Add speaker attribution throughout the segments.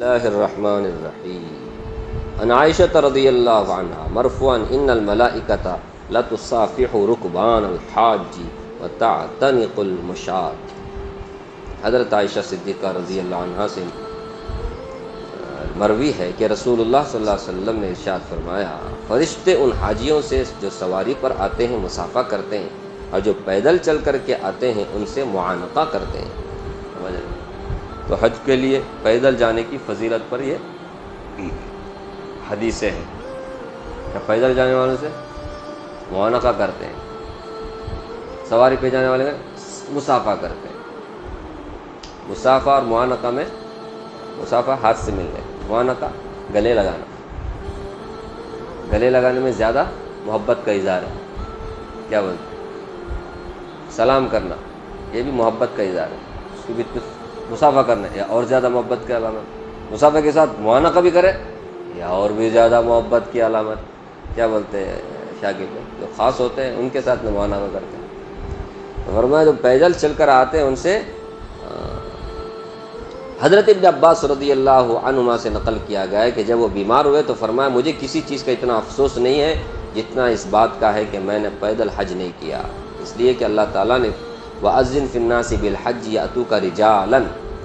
Speaker 1: اللہ الرحمن الرحیم عن عائشہ رضی اللہ عنہا مرفوعا ان الملائکۃ لتصافح رکبان الحاج وتعتنق المشاة۔ حضرت عائشہ صدیقہ رضی اللہ عنہا سے مروی ہے کہ رسول اللہ صلی اللہ علیہ وسلم نے ارشاد فرمایا، فرشتے ان حاجیوں سے جو سواری پر آتے ہیں مصافحہ کرتے ہیں، اور جو پیدل چل کر کے آتے ہیں ان سے معانقہ کرتے ہیں۔ سمجھ رہے؟ تو حج کے لیے پیدل جانے کی فضیلت پر یہ حدیثیں ہیں کہ پیدل جانے والوں سے معانقہ کرتے ہیں، سواری پہ جانے والے مصافحہ کرتے ہیں۔ مصافحہ اور معانقہ میں، مصافحہ ہاتھ سے ملنے، معانقہ گلے لگانا، گلے لگانے میں زیادہ محبت کا اظہار ہے۔ کیا بولتے ہیں؟ سلام کرنا، یہ بھی محبت کا اظہار ہے، اس کی بھی مصافحہ کرنا یا اور زیادہ محبت کی علامت، مصافحہ کے ساتھ معانقہ بھی کرے یا اور بھی زیادہ محبت کی علامت۔ کیا بولتے ہیں شاگرد جو خاص ہوتے ہیں ان کے ساتھ معانقہ کرتے ہیں۔ تو فرمایا جو پیدل چل کر آتے ہیں ان سے، حضرت ابن عباس رضی اللہ عنہما سے نقل کیا گیا ہے کہ جب وہ بیمار ہوئے تو فرمایا مجھے کسی چیز کا اتنا افسوس نہیں ہے جتنا اس بات کا ہے کہ میں نے پیدل حج نہیں کیا، اس لیے کہ اللہ تعالیٰ نے وَأَذِّن فِي النَّاسِ بِالْحَجِّ يَأْتُوكَ رِجَالًا،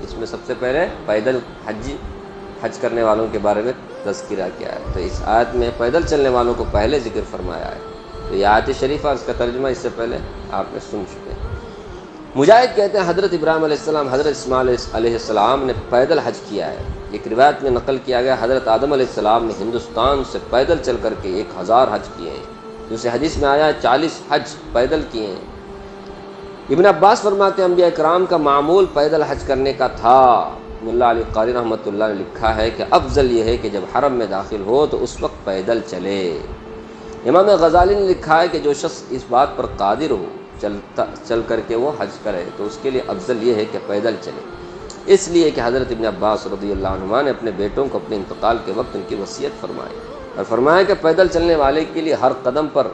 Speaker 1: اس میں سب سے پہلے پیدل حج کرنے والوں کے بارے میں تذکرہ کیا ہے، تو اس آیت میں پیدل چلنے والوں کو پہلے ذکر فرمایا ہے۔ تو یہ آیت شریفہ اس کا ترجمہ اس سے پہلے آپ نے سن چکے ہیں۔ مجاہد کہتے ہیں حضرت ابراہیم علیہ السلام، حضرت اسماعیل علیہ السلام نے پیدل حج کیا ہے۔ ایک روایت میں نقل کیا گیا حضرت آدم علیہ السلام نے ہندوستان سے پیدل چل کر کے 1000 حج کیے ہیں۔ دوسرے حدیث میں آیا 40 حج پیدل کیے ہیں۔ ابن عباس فرماتے ہیں انبیاء کرام کا معمول پیدل حج کرنے کا تھا۔ ملا علی قاری رحمۃ اللہ نے لکھا ہے کہ افضل یہ ہے کہ جب حرم میں داخل ہو تو اس وقت پیدل چلے۔ امام غزالی نے لکھا ہے کہ جو شخص اس بات پر قادر ہو چل کر کے وہ حج کرے تو اس کے لیے افضل یہ ہے کہ پیدل چلے، اس لیے کہ حضرت ابن عباس رضی اللہ عنہما نے اپنے بیٹوں کو اپنے انتقال کے وقت ان کی وصیت فرمائی اور فرمایا کہ پیدل چلنے والے کے لیے ہر قدم پر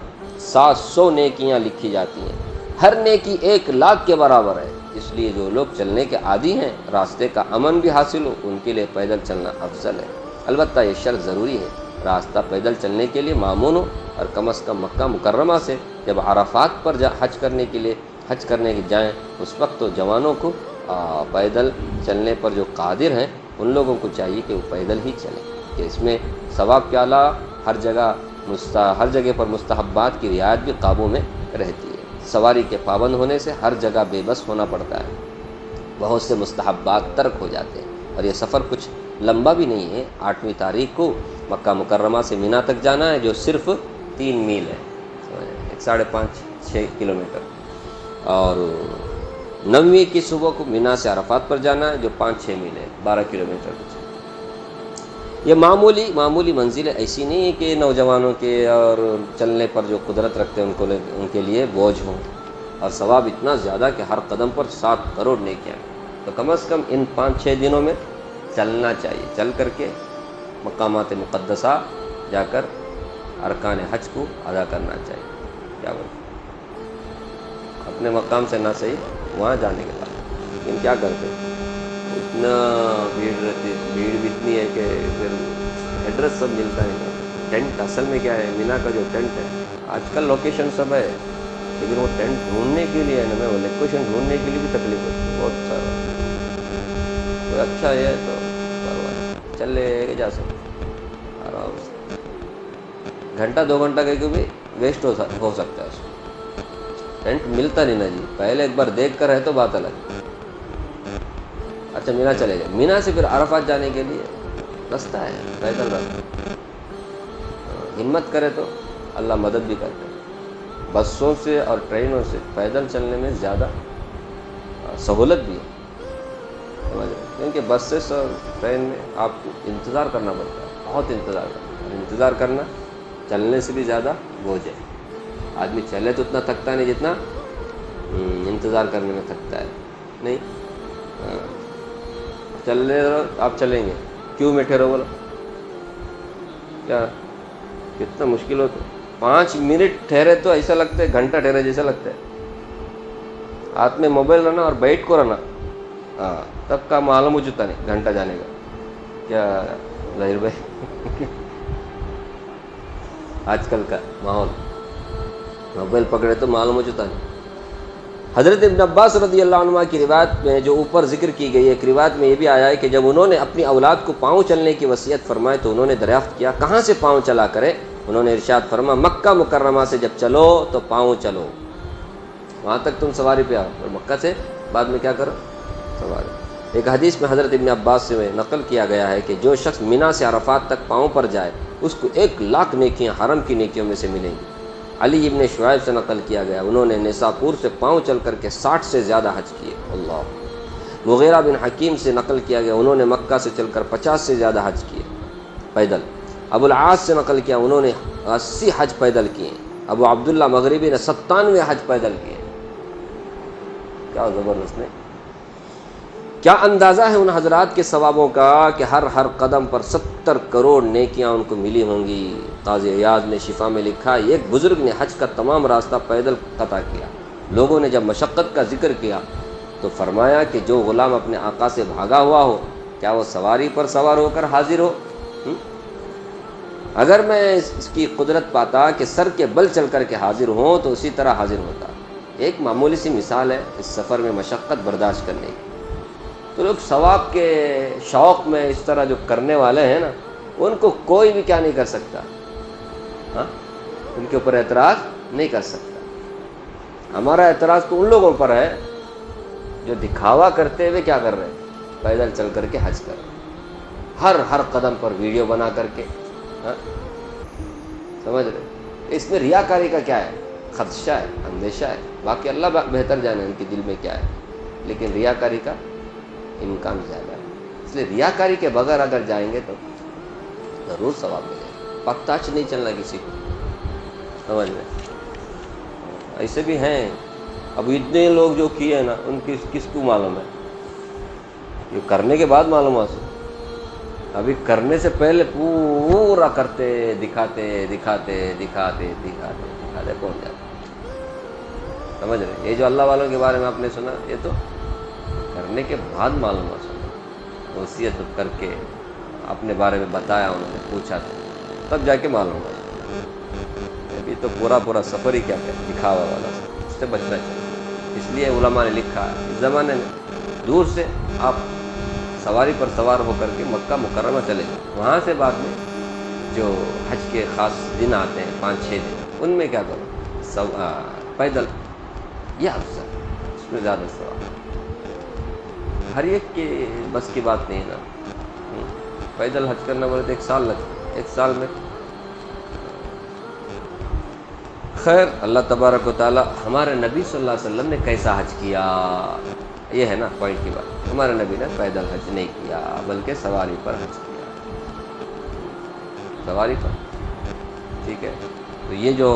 Speaker 1: 700 نیکیاں لکھی جاتی ہیں، ہر نیکی 1,00,000 کے برابر ہے، اس لیے جو لوگ چلنے کے عادی ہیں راستے کا امن بھی حاصل ہو ان کے لیے پیدل چلنا افضل ہے۔ البتہ یہ شرط ضروری ہے راستہ پیدل چلنے کے لیے مامون ہو، اور کم از کم مکہ مکرمہ سے جب عرفات پر حج کرنے کے لیے جائیں اس وقت تو جوانوں کو پیدل چلنے پر جو قادر ہیں ان لوگوں کو چاہیے کہ وہ پیدل ہی چلیں، کہ اس میں ثواب کے علاوہ ہر جگہ پر مستحبات کی رعایت بھی قابو میں رہتی ہے۔ سواری کے پابند ہونے سے ہر جگہ بے بس ہونا پڑتا ہے، بہت سے مستحبات ترک ہو جاتے ہیں، اور یہ سفر کچھ لمبا بھی نہیں ہے۔ 8ویں تاریخ کو مکہ مکرمہ سے مینا تک جانا ہے جو صرف 3 میل ہے، 5.5-6 کلومیٹر، اور 9ویں کی صبح کو مینا سے عرفات پر جانا ہے جو 5-6 میل ہے، 12 کلومیٹر کچھ۔ یہ معمولی منزلیں ایسی نہیں ہے کہ نوجوانوں کے اور چلنے پر جو قدرت رکھتے ہیں ان کے لیے بوجھ ہوں، اور ثواب اتنا زیادہ کہ ہر قدم پر 7 کروڑ نیکیاں، تو کم از کم ان 5-6 دنوں میں چلنا چاہیے، چل کر کے مقامات مقدسہ جا کر ارکان حج کو ادا کرنا چاہیے۔ کیا بولتے اپنے مقام سے نہ صحیح وہاں جانے کے بعد، لیکن کیا کرتے اتنا بھیڑ رہتی، بھیڑ بھی اتنی ہے کہ پھر ایڈریس سب ملتا نہیں۔ ٹینٹ اصل میں کیا ہے، مینا کا جو ٹینٹ ہے آج کل لوکیشن سب ہے، لیکن وہ ٹینٹ ڈھونڈنے کے لیے نا، وہ لوکیشن ڈھونڈنے کے لیے بھی تکلیف ہوتی ہے بہت سارا۔ کوئی اچھا ہے تو چلے جا سکتے آرام سے، گھنٹہ 2 گھنٹہ کے بھی ویسٹ ہو سکتا ہے اس کو، ٹینٹ ملتا نہیں نا جی، پہلے ایک بار دیکھ کر ہے تو بات الگ۔ اچھا مینا چلے گئے، مینا سے پھر عرفات جانے کے لیے رستہ ہے، پیدل راستہ، ہمت کرے تو اللہ مدد بھی کرتا ہے۔ بسوں سے اور ٹرینوں سے پیدل چلنے میں زیادہ سہولت بھی ہے، کیونکہ بسز اور ٹرین میں آپ کو انتظار کرنا پڑتا ہے، بہت انتظار کرنا، اور انتظار کرنا چلنے سے بھی زیادہ بوجھ ہے۔ آدمی چلے تو اتنا تھکتا نہیں جتنا انتظار کرنے میں تھکتا ہے، نہیں چل رہے رہو، آپ چلیں گے کیوں میں ٹھہرو، بولو کیا کتنا مشکل ہوتا ہے، 5 منٹ ٹھہرے تو ایسا لگتا ہے گھنٹہ ٹھہرے جیسا لگتا ہے۔ ہاتھ میں موبائل رہنا اور بیٹھ کو رہنا، تب کا معلوم ہو چکا نہیں گھنٹہ جانے کا، کیا ظاہر بھائی آج کل کا ماحول موبائل پکڑے تو معلوم ہو چکا ہے۔ حضرت ابن عباس رضی اللہ عنہ کی روایت میں جو اوپر ذکر کی گئی ہے، ایک روایت میں یہ بھی آیا ہے کہ جب انہوں نے اپنی اولاد کو پاؤں چلنے کی وصیت فرمائی تو انہوں نے دریافت کیا کہاں سے پاؤں چلا کرے؟ انہوں نے ارشاد فرما مکہ مکرمہ سے جب چلو تو پاؤں چلو، وہاں تک تم سواری پہ آؤ، اور مکہ سے بعد میں کیا کرو؟ سواری۔ ایک حدیث میں حضرت ابن عباس سے نقل کیا گیا ہے کہ جو شخص مینا سے عرفات تک پاؤں پر جائے اس کو 1,00,000 نیکیاں حرم کی نیکیوں میں سے ملیں گی۔ علی ابن شعیب سے نقل کیا گیا انہوں نے نساپور سے پاؤں چل کر کے 60 سے زیادہ حج کیے۔ اللہ۔ مغیرہ بن حکیم سے نقل کیا گیا انہوں نے مکہ سے چل کر 50 سے زیادہ حج کیے پیدل۔ ابو العاص سے نقل کیا انہوں نے 80 حج پیدل کیے۔ ابو عبداللہ مغربی نے 97 حج پیدل کیے۔ کیا زبردست نے، کیا اندازہ ہے ان حضرات کے ثوابوں کا کہ ہر قدم پر 70 کروڑ نیکیاں ان کو ملی ہوں گی۔ قاضی عیاض نے شفا میں لکھا ایک بزرگ نے حج کا تمام راستہ پیدل قطع کیا۔ لوگوں نے جب مشقت کا ذکر کیا تو فرمایا کہ جو غلام اپنے آقا سے بھاگا ہوا ہو کیا وہ سواری پر سوار ہو کر حاضر ہو؟ اگر میں اس کی قدرت پاتا کہ سر کے بل چل کر کے حاضر ہوں تو اسی طرح حاضر ہوتا۔ ایک معمولی سی مثال ہے اس سفر میں مشقت برداشت کرنے کی۔ تو لوگ ثواب کے شوق میں اس طرح جو کرنے والے ہیں نا ان کو کوئی بھی کیا نہیں کر سکتا، ہاں ان کے اوپر اعتراض نہیں کر سکتا۔ ہمارا اعتراض تو ان لوگوں پر ہے جو دکھاوا کرتے ہوئے کیا کر رہے ہیں، پیدل چل کر کے حج کر رہے ہیں، ہر قدم پر ویڈیو بنا کر کے، ہاں سمجھ رہے؟ اس میں ریاکاری کا کیا ہے، خدشہ ہے، اندیشہ ہے۔ باقی اللہ بہتر جانے ان کے دل میں کیا ہے، لیکن ریاکاری کا امکان زیادہ ہے۔ اس لیے ریاکاری کے بغیر اگر جائیں گے تو ضرور ثواب ملے گا۔ پکتاچ نہیں چلنا کسی کو، سمجھ میں ایسے بھی ہیں۔ اب اتنے لوگ جو کیے ہیں نا ان کی کس کو معلوم ہے، یہ کرنے کے بعد معلوم ہو۔ ابھی کرنے سے پہلے پورا کرتے دکھاتے پہنچ جاتے، سمجھ رہے؟ یہ جو اللہ والوں کے بارے میں آپ نے سنا یہ تو کرنے کے بعد معلوم ہو سکتا، وصیت کر کے اپنے بارے میں بتایا، انہوں نے پوچھا تب جا کے معلوم ہو۔ ابھی تو پورا سفر ہی کیا کہتے دکھاوا والا، اس سے بچنا چاہیے۔ اس لیے علماء نے لکھا اس زمانے میں دور سے آپ سواری پر سوار ہو کر کے مکہ مکرمہ چلے جائیں، وہاں سے بعد میں جو حج کے خاص دن آتے ہیں 5-6 دن ان میں کیا کرو، پیدل، یہ افضل، اس میں زیادہ ثواب۔ ہر ایک کے بس کی بات نہیں ہے نا، پیدل حج کرنا بولے تو 1 سال لگتا ہے، 1 سال میں۔ خیر اللہ تبارک و تعالی ہمارے نبی صلی اللہ علیہ وسلم نے کیسا حج کیا، یہ ہے نا پوائنٹ کی بات۔ ہمارے نبی نے پیدل حج نہیں کیا بلکہ سواری پر حج کیا، سواری پر، ٹھیک ہے۔ تو یہ جو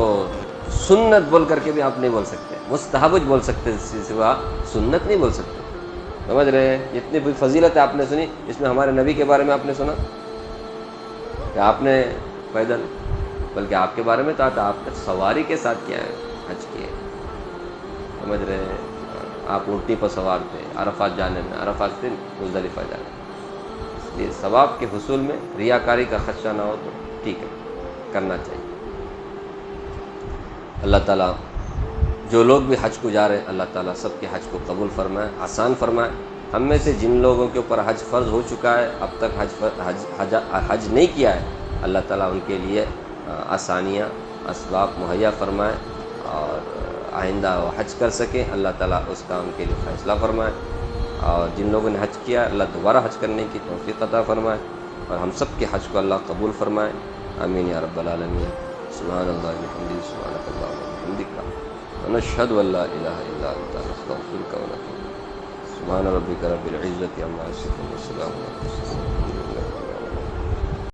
Speaker 1: سنت بول کر کے بھی آپ نہیں بول سکتے، مستحب بول سکتے، سوا سنت نہیں بول سکتے، سمجھ رہے ہیں؟ جتنی بھی فضیلت آپ نے سنی اس میں ہمارے نبی کے بارے میں آپ نے سنا کہ آپ نے پیدل، بلکہ آپ کے بارے میں تو آپ نے سواری کے ساتھ کیا ہے، حج کیے، سمجھ رہے ہیں؟ آپ اونٹنی پر سوار تھے عرفات جانے میں، عرفات سے مزدلفہ جانے میں۔ اس لیے ثواب کے حصول میں ریاکاری کا خدشہ نہ ہو تو ٹھیک ہے، کرنا چاہیے۔ اللہ تعالیٰ جو لوگ بھی حج کو جا رہے ہیں اللہ تعالیٰ سب کے حج کو قبول فرمائے، آسان فرمائے۔ ہم میں سے جن لوگوں کے اوپر حج فرض ہو چکا ہے اب تک حج نہیں کیا ہے، اللہ تعالیٰ ان کے لیے آسانیاں اسباب مہیا فرمائے اور آئندہ وہ حج کر سکیں، اللہ تعالیٰ اس کا ان کے لیے فیصلہ فرمائے۔ اور جن لوگوں نے حج کیا اللہ دوبارہ حج کرنے کی توفیق عطا فرمائے، اور ہم سب کے حج کو اللہ قبول فرمائے، آمین یا رب العالمین۔ سبحان اللہ وبحمدہ، سبحانک اللہم وبحمدک، ونشہد ان لا الہ الا انت، نستغفرک ونتوب الیک۔ سبحان ربک رب العزۃ عما یصفون، وسلام علی المرسلین۔